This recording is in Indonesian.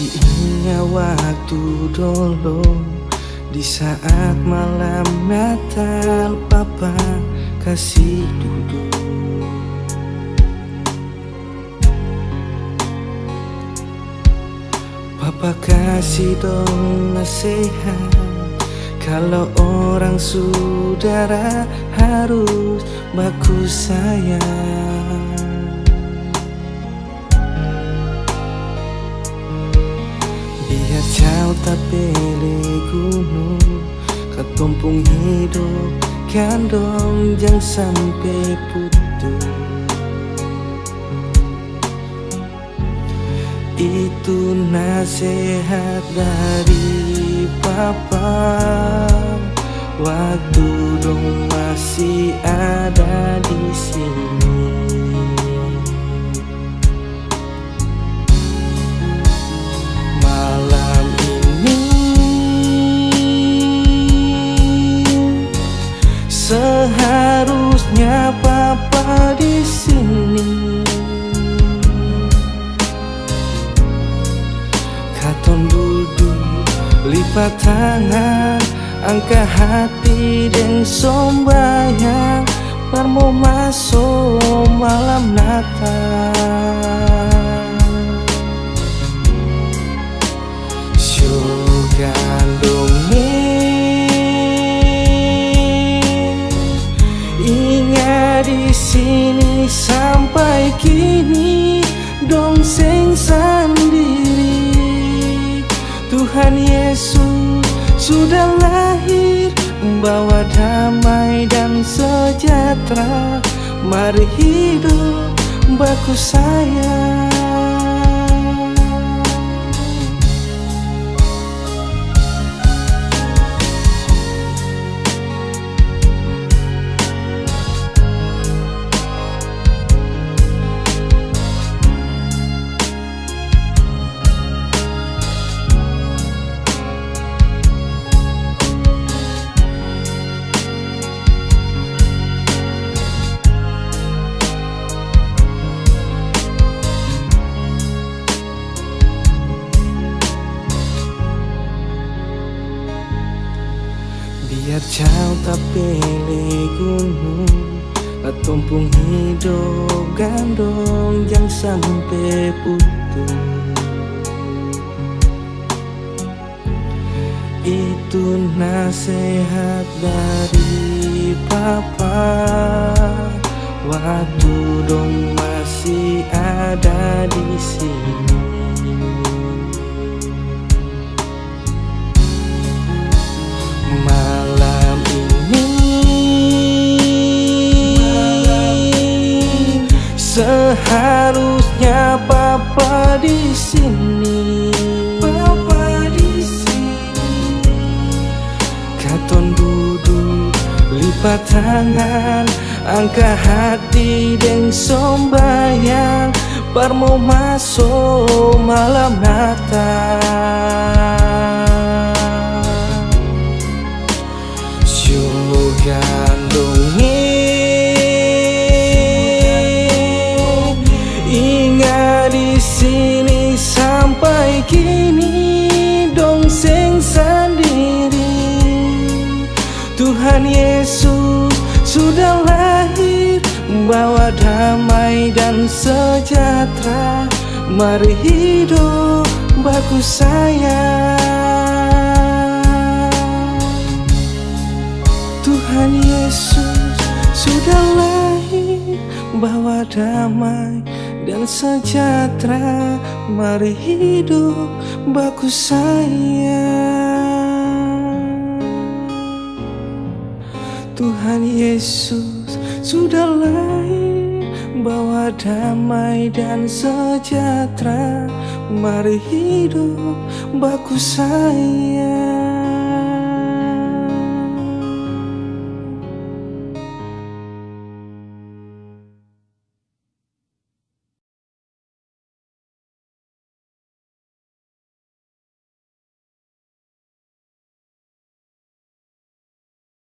Masih ingat waktu dulu, di saat malam Natal Papa kasih duduk. Papa kasih dong nasihat, kalau orang saudara harus bagus sayang. Biar jauh tak pilih gunung, ketumpung hidup gandong jangan sampai putus. Itu nasihat dari Papa waktu dong masih ada di sini. Malam ini seharusnya Papa di sini. Katon duduk lipat tangan, angkat hati dan sombayang, mau masuk malam Natal. Syurga dongeng, ingat di sini sampai kini dong sing sendiri. Tuhan Yesus sudah lahir, membawa damai dan sejahtera. Mari hidup baku sayang. Biar jauh tak pilih gunung, tumpung hidup gandong jangan sampai putus. Itu nasihat dari Papa waktu dong masih ada di sini. Malam ini seharusnya Papa di sini. Papa di sini. Katon duduk lipat tangan, angkat hati dan sombayang, mau masuk malam Natal. Gandongin, ingat di sini sampai kini dong sing sendiri. Tuhan Yesus sudah lahir, membawa damai dan sejahtera. Mari hidup baku sayang. Tuhan Yesus sudah lahir, bawa damai dan sejahtera. Mari hidup baku sayang. Tuhan Yesus sudah lahir, bawa damai dan sejahtera. Mari hidup baku sayang.